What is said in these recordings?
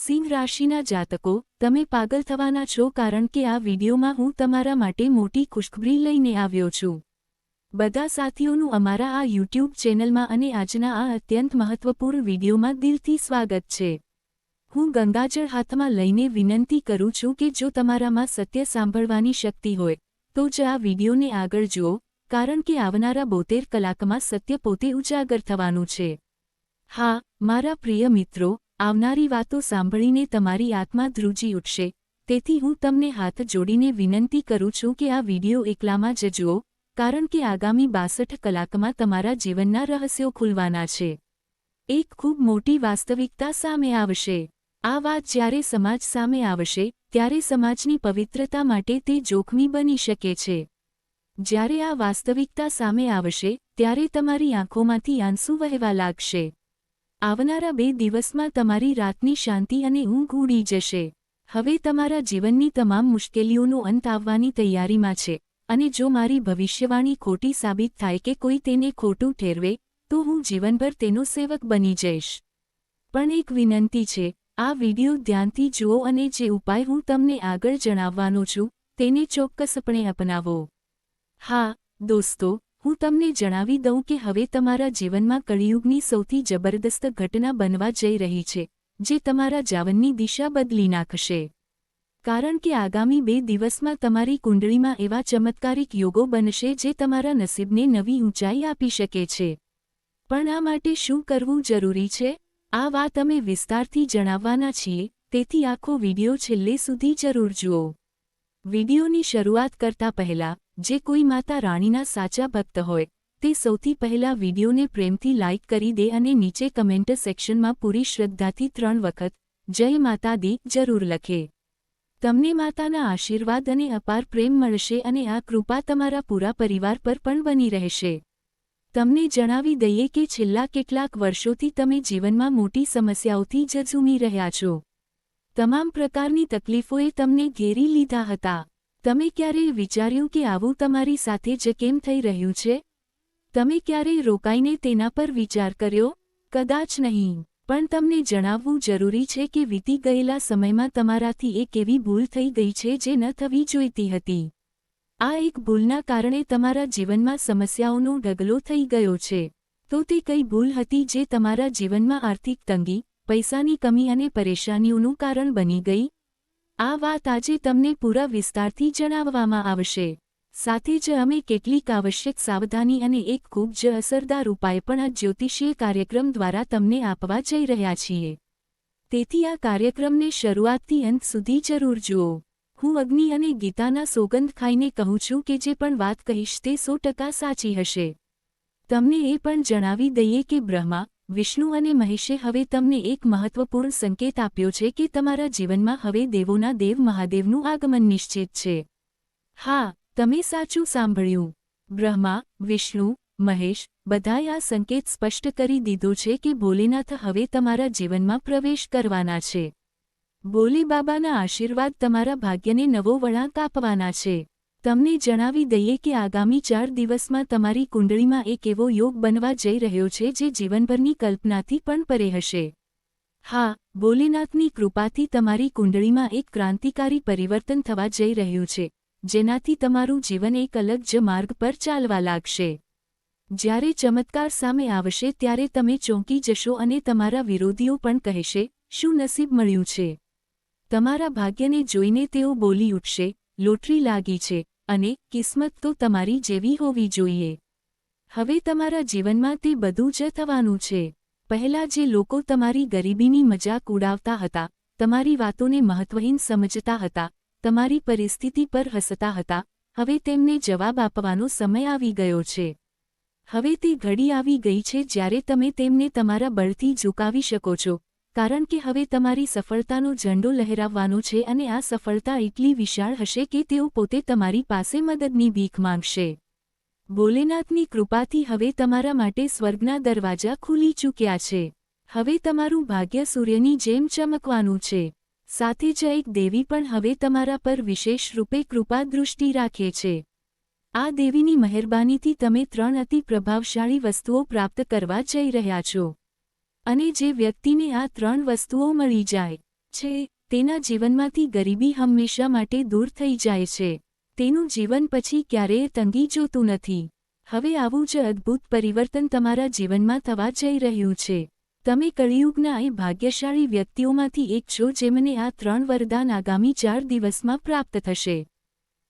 સિંહ રાશિના જાતકો, તમે પાગલ થવાના છો કારણ કે આ વિડીયોમાં હું તમારા માટે મોટી ખુશખબરી લઈને આવ્યો છું. બધા સાથીઓનું અમારા આ યુટ્યુબ ચેનલમાં અને આજના આ અત્યંત મહત્વપૂર્ણ વિડીયોમાં દિલથી સ્વાગત છે. હું ગંગાજળ હાથમાં લઈને વિનંતી કરું છું કે જો તમારામાં સત્ય સાંભળવાની શક્તિ હોય તો જ આ વિડીયોને આગળ જુઓ, કારણ કે આવનારા 72 કલાકમાં સત્ય પોતે ઉજાગર થવાનું છે. હા, મારા પ્રિય મિત્રો, આવનારી વાતો સાંભળીને તમારી આત્મા ધ્રુજી ઉઠશે, તેથી હું તમને હાથ જોડીને વિનંતી કરું છું કે આ વિડીયો એકલામાં જ જુઓ, કારણ કે આગામી 62 કલાકમાં તમારા જીવનના રહસ્યો ખુલવાના છે. એક ખૂબ મોટી વાસ્તવિકતા સામે આવશે. આ વાત જ્યારે સમાજ સામે આવશે, ત્યારે સમાજની પવિત્રતા માટે તે જોખમી બની શકે છે. જ્યારે આ વાસ્તવિકતા સામે આવશે, ત્યારે તમારી આંખોમાંથી આંસુ વહેવા લાગશે. આવનારા 2 દિવસમાં તમારી રાતની શાંતિ અને ઊંઘ ઉડી જશે. હવે તમારા જીવનની તમામ મુશ્કેલીઓનો અંત આવવાની તૈયારીમાં છે, અને જો મારી ભવિષ્યવાણી ખોટી સાબિત થાય કે કોઈ તેને ખોટું ઠેરવે, તો હું જીવનભર તેનો સેવક બની જઈશ. પણ એક વિનંતી છે, આ વિડીયો ધ્યાનથી જુઓ અને જે ઉપાય હું તમને આગળ જણાવવાનો છું, તેને ચોક્કસપણે અપનાવો. હા, દોસ્તો, હું તમને જણાવી દઉં કે હવે તમારા જીવનમાં કળિયુગની સૌથી જબરદસ્ત ઘટના બનવા જઈ રહી છે, જે તમારા જીવનની દિશા બદલી નાખશે. કારણ કે આગામી 2 દિવસમાં તમારી કુંડળીમાં એવા ચમત્કારિક યોગો બનશે જે તમારા નસીબને નવી ઊંચાઈ આપી શકે છે. પણ આ માટે શું કરવું જરૂરી છે? આ વાત અમે વિસ્તારથી જણાવવાના છીએ, તેથી આખો વિડીયો છેલ્લે સુધી જરૂર જુઓ. વિડીયોની શરૂઆત કરતા પહેલા, જે કોઈ માતા રાણીના સાચા ભક્ત હોય, તે સૌથી પહેલા વિડીયોને પ્રેમથી લાઇક કરી દે અને નીચે કમેન્ટ સેક્શનમાં પૂરી શ્રદ્ધાથી 3 વખત જય માતા દી જરૂર લખે. તમને માતાના આશીર્વાદ અને અપાર પ્રેમ મળશે અને આ કૃપા તમારા પૂરા પરિવાર પર પણ બની રહેશે. તમને જણાવી દઈએ કે છેલ્લા કેટલાક વર્ષોથી તમે જીવનમાં મોટી સમસ્યાઓથી ઝઝૂમી રહ્યા છો. તમામ પ્રકારની તકલીફોએ તમને ઘેરી લીધા હતા. તમે ક્યારેય વિચાર્યું કે આવું તમારી સાથે જ કેમ થઈ રહ્યું છે? તમે ક્યારેય રોકાઈને તેના પર વિચાર કર્યો? કદાચ નહીં. પણ તમને જણાવવું જરૂરી છે કે વીતી ગયેલા સમયમાં તમારાથી એક એવી ભૂલ થઈ ગઈ છે જે ન થવી જોઈતી હતી. આ એક ભૂલના કારણે તમારા જીવનમાં સમસ્યાઓનો ઢગલો થઈ ગયો છે. તો તે કઈ ભૂલ હતી જે તમારા જીવનમાં આર્થિક તંગી, પૈસાની કમી અને પરેશાનીઓનું કારણ બની ગઈ? આ વાત આજે તમને પૂરા વિસ્તારથી જણાવવામાં આવશે. સાથે જ અમે કેટલીક આવશ્યક સાવધાની અને એક ખૂબ જ અસરદાર ઉપાય પણ આ જ્યોતિષીય કાર્યક્રમ દ્વારા તમને આપવા જઈ રહ્યા છીએ. તેથી આ કાર્યક્રમને શરૂઆતથી અંત સુધી જરૂર જુઓ. હું અગ્નિ અને ગીતાના સોગંદ ખાઈને કહું છું કે જે પણ વાત કહીશ તે 100% સાચી હશે. તમને એ પણ જણાવી દઈએ કે બ્રહ્મા, વિષ્ણુ અને મહેશે હવે તમને એક મહત્વપૂર્ણ સંકેત આપ્યો છે કે તમારા જીવનમાં હવે દેવોના દેવ મહાદેવનું આગમન નિશ્ચિત છે. હા, તમે સાચું સાંભળ્યું. બ્રહ્મા, વિષ્ણુ, મહેશ બધાએ આ સંકેત સ્પષ્ટ કરી દીધો છે કે ભોલેનાથ હવે તમારા જીવનમાં પ્રવેશ કરવાના છે. ભોલે બાબાના આશીર્વાદ તમારા ભાગ્યને નવો વળાંક આપવાના છે. તમને જણાવી દઈએ કે આગામી 4 દિવસમાં તમારી કુંડળીમાં એક એવો યોગ બનવા જઈ રહ્યો છે જે જીવનભરની કલ્પનાથી પણ પરે હશે. હા, ભોલેનાથની કૃપાથી તમારી કુંડળીમાં એક ક્રાંતિકારી પરિવર્તન થવા જઈ રહ્યું છે, જેનાથી તમારું જીવન એક અલગ જ માર્ગ પર ચાલવા લાગશે. જ્યારે ચમત્કાર સામે આવશે ત્યારે તમે ચોંકી જશો અને તમારા વિરોધીઓ પણ કહેશે, શું નસીબ મળ્યું છે. તમારા ભાગ્યને જોઈને તેઓ બોલી ઉઠશે, લોટરી લાગી છે, અને કિસ્મત તો તમારી જેવી હોવી જોઈએ. હવે તમારા જીવનમાં તે બધું જ થવાનું છે. પહેલાં જે લોકો તમારી ગરીબીની મજાક ઉડાવતા હતા, તમારી વાતોને મહત્વહીન સમજતા હતા, તમારી પરિસ્થિતિ પર હસતા હતા, હવે તેમને જવાબ આપવાનો સમય આવી ગયો છે. હવે તે ઘડી આવી ગઈ છે જ્યારે તમે તેમને તમારા બળથી ઝુકાવી શકો છો, કારણ કે હવે તમારી સફળતાનો ઝંડો લહેરાવવાનો છે અને આ સફળતા એટલી વિશાળ હશે કે તેઓ પોતે તમારી પાસે મદદની ભીખ માંગશે. ભોલેનાથની કૃપાથી હવે તમારા માટે સ્વર્ગના દરવાજા ખુલી ચૂક્યા છે. હવે તમારું ભાગ્ય સૂર્યની જેમ ચમકવાનું છે. સાથે જ એક દેવી પણ હવે તમારા પર વિશેષ રૂપે કૃપા દૃષ્ટિ રાખે છે. આ દેવીની મહેરબાનીથી તમે 3 અતિ પ્રભાવશાળી વસ્તુઓ પ્રાપ્ત કરવા જઈ રહ્યા છો. અને જે વ્યક્તિને આ 3 વસ્તુઓ મળી જાય છે તેના જીવનમાંથી ગરીબી હંમેશા માટે દૂર થઈ જાય છે. તેનું જીવન પછી ક્યારેય તંગી જોતું નથી. હવે આવું જ અદ્ભુત પરિવર્તન તમારા જીવનમાં થવા જઈ રહ્યું છે. તમે કળિયુગના એ ભાગ્યશાળી વ્યક્તિઓમાંથી એક છો જેમને આ 3 વરદાન આગામી 4 દિવસમાં પ્રાપ્ત થશે.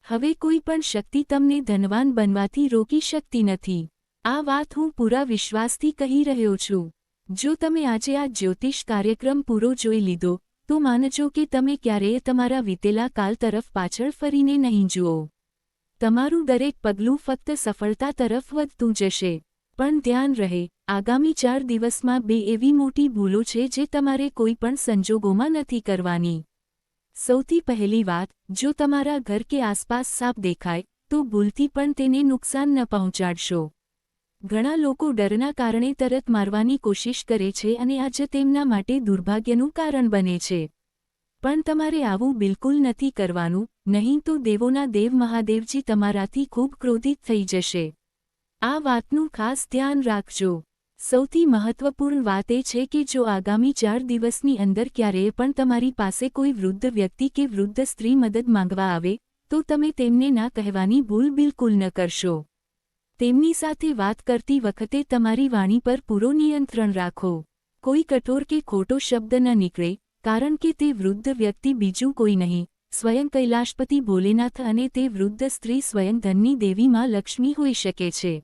હવે કોઈ પણ શક્તિ તમને ધનવાન બનવાથી રોકી શકતી નથી. આ વાત હું પૂરા વિશ્વાસથી કહી રહ્યો છું. જો તમે આજે આ જ્યોતિષ કાર્યક્રમ પૂરો જોઈ લીધો તો માનજો કે તમે ક્યારેય તમારા વીતેલા કાલ તરફ પાછળ ફરીને નહીં જુઓ. તમારું દરેક પગલું ફક્ત સફળતા તરફ વધતું જશે. પણ ધ્યાન રહે, આગામી 4 દિવસમાં 2 એવી મોટી ભૂલો છે જે તમારે કોઈ પણ સંજોગોમાં નથી કરવાની. સૌથી પહેલી વાત, જો તમારા ઘર કે આસપાસ સાપ દેખાય તો ભૂલથી પણ તેને નુકસાન ન પહોંચાડશો. ઘણા લોકો ડરના કારણે તરત મારવાની કોશિશ કરે છે અને આ જ તેમના માટે દુર્ભાગ્યનું કારણ બને છે. પણ તમારે આવું બિલકુલ નથી કરવાનું, નહીં તો દેવોના દેવ મહાદેવજી તમારાથી ખૂબ ક્રોધિત થઈ જશે. આ વાતનું ખાસ ધ્યાન રાખજો. સૌથી મહત્વપૂર્ણ વાત એ છે કે જો આગામી 4 દિવસની અંદર ક્યારેય પણ તમારી પાસે કોઈ વૃદ્ધ વ્યક્તિ કે વૃદ્ધ સ્ત્રી મદદ માંગવા આવે તો તમે તેમને ના કહેવાની ભૂલ બિલકુલ ન કરશો. તેમની સાથે વાત કરતી વખતે તમારી વાણી પર પૂરો નિયંત્રણ રાખો. કોઈ કઠોર કે ખોટો શબ્દ ન નીકળે, કારણ કે તે વૃદ્ધ વ્યક્તિ બીજું કોઈ નહીં, સ્વયં કૈલાશપતિ ભોલેનાથ અને તે વૃદ્ધ સ્ત્રી સ્વયં ધનની દેવી માં લક્ષ્મી હોઈ શકે છે.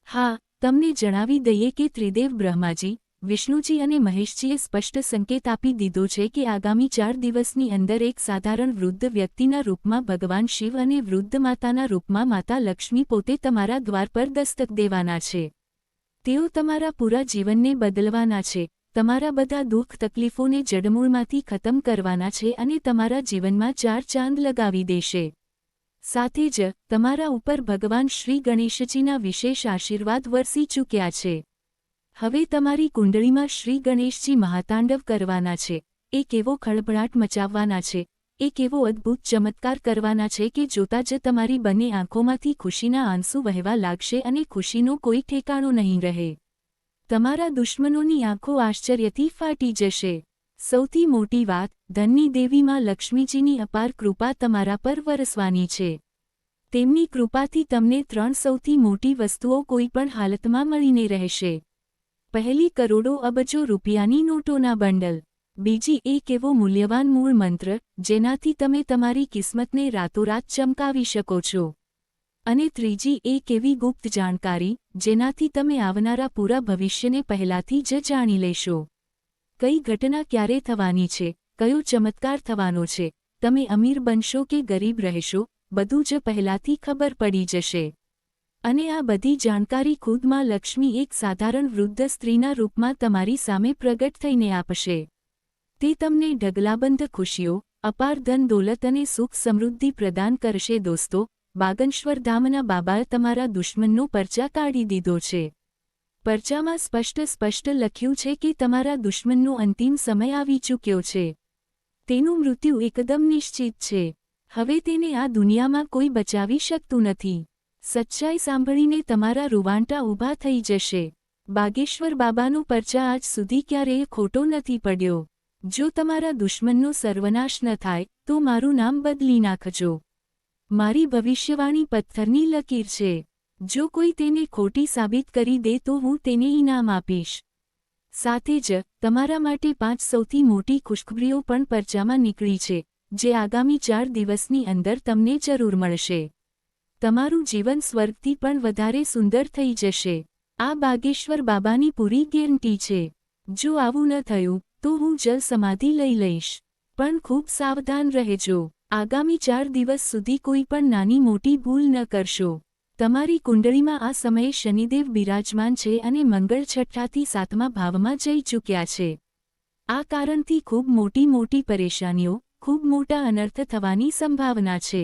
હા, તમને જણાવી દઈએ કે ત્રિદેવ બ્રહ્માજી, વિષ્ણુજી અને મહેશજીએ સ્પષ્ટ સંકેત આપી દીધો છે કે આગામી 4 દિવસની અંદર એક સાધારણ વૃદ્ધ વ્યક્તિના રૂપમાં ભગવાન શિવ અને વૃદ્ધ માતાના રૂપમાં માતા લક્ષ્મી પોતે તમારા દ્વાર પર દસ્તક દેવાના છે. તેઓ તમારા પૂરા જીવનને બદલવાના છે, તમારા બધા દુઃખ તકલીફોને જડમૂળમાંથી ખતમ કરવાના છે અને તમારા જીવનમાં 4 ચાંદ લગાવી દેશે. સાથે જ તમારા ઉપર ભગવાન શ્રી ગણેશજીના વિશેષ આશીર્વાદ વરસી ચૂક્યા છે. હવે તમારી કુંડળીમાં શ્રી ગણેશજી મહાતાંડવ કરવાના છે, એક એવો ખળભળાટ મચાવવાના છે, એક એવો અદ્ભુત ચમત્કાર કરવાના છે કે જોતાં જ તમારી બંને આંખોમાંથી ખુશીના આંસુ વહેવા લાગશે અને ખુશીનો કોઈ ઠેકાણો નહીં રહે. તમારા દુશ્મનોની આંખો આશ્ચર્યથી ફાટી જશે. સૌથી મોટી વાત, ધનની દેવીમાં લક્ષ્મીજીની અપાર કૃપા તમારા પર વરસવાની છે. તેમની કૃપાથી તમને 3 સૌથી મોટી વસ્તુઓ કોઈ પણ હાલતમાં મળીને રહેશે. પહેલી, કરોડો અબજો રૂપિયાની નોટોના બંડલ. બીજી, એક એવો મૂલ્યવાન મૂળ મંત્ર જેનાથી તમે તમારી કિસ્મતને રાતોરાત ચમકાવી શકો છો. અને ત્રીજી, એક એવી ગુપ્ત જાણકારી જેનાથી તમે આવનારા પૂરા ભવિષ્યને પહેલાથી જ જાણી લેશો. કઈ ઘટના ક્યારે થવાની છે, કયો ચમત્કાર થવાનો છે, તમે અમીર બનશો કે ગરીબ રહેશો, બધું જ પહેલાથી ખબર પડી જશે. અને આ બધી જાણકારી ખુદ માં લક્ષ્મી એક સાધારણ વૃદ્ધ સ્ત્રીના રૂપમાં તમારી સામે પ્રગટ થઈને આપશે. તે તમને ઢગલાબંધ ખુશીઓ, અપાર ધન દોલત અને સુખ સમૃદ્ધિ પ્રદાન કરશે. દોસ્તો, બાગેશ્વર ધામના બાબાએ તમારા દુશ્મનનો પરચા કાઢી દીધો છે. પરચામાં સ્પષ્ટ લખ્યું છે કે તમારા દુશ્મનનો અંતિમ સમય આવી ચૂક્યો છે. તેનું મૃત્યુ એકદમ નિશ્ચિત છે. હવે તેને આ દુનિયામાં કોઈ બચાવી શકતું નથી. સચ્ચાઈ સાંભળીને તમારા રૂવાંટા ઊભા થઈ જશે. બાગેશ્વર બાબાનો પરચા આજ સુધી ક્યારેય ખોટો નથી પડ્યો. જો તમારા દુશ્મનનો સર્વનાશ ન થાય તો મારું નામ બદલી નાખજો. મારી ભવિષ્યવાણી પથ્થરની લકીર છે. જો કોઈ તેને ખોટી સાબિત કરી દે તો હું તેને ઇનામ આપીશ. સાથે જ તમારા માટે 5 સૌથી મોટી ખુશખબરીઓ પણ પરચામાં નીકળી છે, જે આગામી 4 દિવસની અંદર તમને જરૂર મળશે. તમારું જીવન સ્વર્ગથી પણ વધારે સુંદર થઈ જશે. આ બાગેશ્વર બાબાની પૂરી ગેરંટી છે. જો આવું ન થયું તો હું જલ સમાધિ લઈ લઈશ. પણ ખૂબ સાવધાન રહેજો. આગામી 4 દિવસ સુધી કોઈ પણ નાની મોટી ભૂલ ન કરશો. તમારી કુંડળીમાં આ સમયે શનિદેવ બિરાજમાન છે અને મંગળ 6 થી 7મા ભાવમાં જઈ ચૂક્યા છે. આ કારણથી ખૂબ મોટી પરેશાનીઓ, ખૂબ મોટા અનર્થ થવાની સંભાવના છે.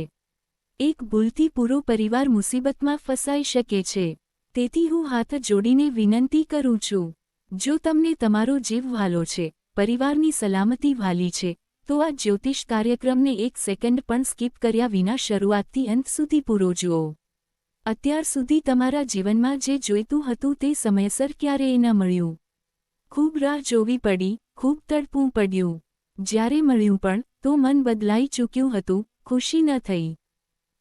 એક ભૂલથી પૂરો પરિવાર મુસીબતમાં ફસાઈ શકે છે. તેથી હું હાથ જોડીને વિનંતી કરું છું, જો તમને તમારો જીવ વહાલો છે, પરિવારની સલામતી વહાલી છે, તો આ જ્યોતિષ કાર્યક્રમને 1 સેકન્ડ પણ સ્કીપ કર્યા વિના શરૂઆતથી અંત સુધી પૂરો જુઓ. અત્યાર સુધી તમારા જીવનમાં જે જોઈતું હતું તે સમયસર ક્યારેય ન મળ્યું. ખૂબ રાહ જોવી પડી, ખૂબ તડપવું પડ્યું. જ્યારે મળ્યું પણ તો મન બદલાઈ ચૂક્યું હતું, ખુશી ન થઈ.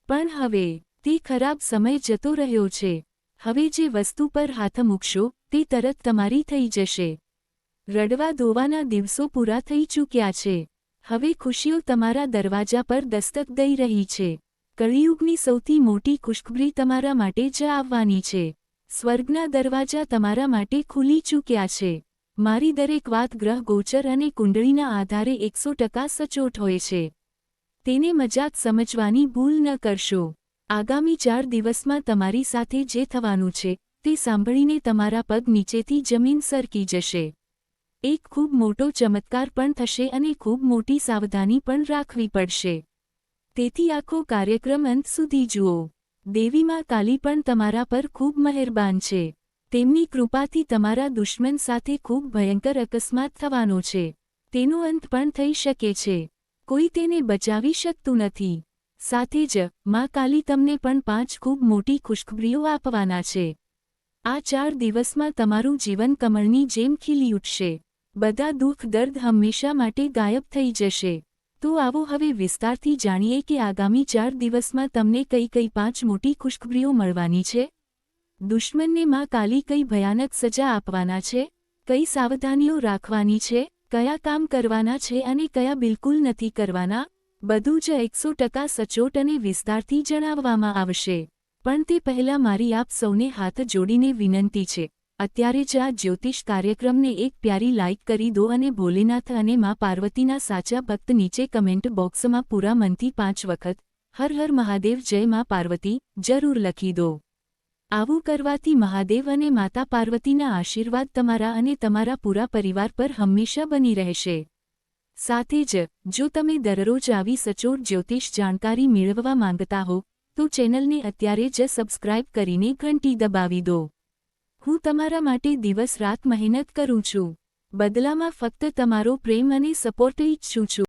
પણ હવે તે ખરાબ સમય જતો રહ્યો છે. હવે જે વસ્તુ પર હાથ મૂકશો તે તરત તમારી થઈ જશે. રડવા ધોવાના દિવસો પૂરા થઈ ચૂક્યા છે. હવે ખુશીઓ તમારા દરવાજા પર દસ્તક દઈ રહી છે. કળિયુગની સૌથી મોટી ખુશખબરી તમારા માટે જ આવવાની છે. સ્વર્ગના દરવાજા તમારા માટે ખુલી ચૂક્યા છે. મારી દરેક વાત ગ્રહ ગોચર અને કુંડળીના આધારે 100% સચોટ હોય છે. તેને મજાક સમજવાની ભૂલ ન કરશો. આગામી 4 દિવસમાં તમારી સાથે જે થવાનું છે તે સાંભળીને તમારા પગ નીચેથી જમીન સરકી જશે. એક ખૂબ મોટો ચમત્કાર પણ થશે અને ખૂબ મોટી સાવધાની પણ રાખવી પડશે. તેથી આખો કાર્યક્રમ અંત સુધી જુઓ. દેવી માં કાલી પણ તમારા પર ખૂબ મહેરબાન છે. તેમની કૃપાથી તમારા દુશ્મન સાથે ખૂબ ભયંકર અકસ્માત થવાનો છે. તેનો અંત પણ થઈ શકે છે. કોઈ તેને બચાવી શકતું નથી. સાથે જ માં કાલી તમને પણ 5 ખૂબ મોટી ખુશખબરીઓ આપવાના છે. આ 4 દિવસમાં તમારું જીવન કમળની જેમ ખીલી ઉઠશે. બધા દુઃખ દર્દ હંમેશા માટે ગાયબ થઈ જશે. તો આવો હવે વિસ્તારથી જાણીએ કે આગામી 4 દિવસમાં તમને કઈ 5 મોટી ખુશખબરીઓ મળવાની છે. દુશ્મનને માં કાલી કઈ ભયાનક સજા આપવાના છે, કઈ સાવધાનીઓ રાખવાની છે, કયા કામ કરવાના છે અને કયા બિલકુલ નથી કરવાના, બધું જ 100% સચોટ અને વિસ્તારથી જણાવવામાં આવશે. પણ તે પહેલાં મારી આપ સૌને હાથ જોડીને વિનંતી છે, અત્યારે જ આ જ્યોતિષ કાર્યક્રમને એક પ્યારી લાઇક કરી દો અને ભોલેનાથ અને માં પાર્વતીના સાચા ભક્ત નીચે કમેન્ટ બોક્સમાં પૂરા મનથી 5 વખત હર હર મહાદેવ જય માં પાર્વતી જરૂર લખી દો. આવું કરવાથી મહાદેવ અને માતા પાર્વતીના આશીર્વાદ તમારા અને તમારા પૂરા પરિવાર પર હંમેશા બની રહેશે. સાથે જ જો તમે દરરોજ આવી સચોટ જ્યોતિષ જાણકારી મેળવવા માંગતા હો તો ચેનલને અત્યારે જ સબસ્ક્રાઇબ કરીને ઘંટી દબાવી દો. હું તમારા માટે દિવસ રાત મહેનત કરું છું. બદલામાં ફક્ત તમારો પ્રેમ અને સપોર્ટ ઈચ્છું છું.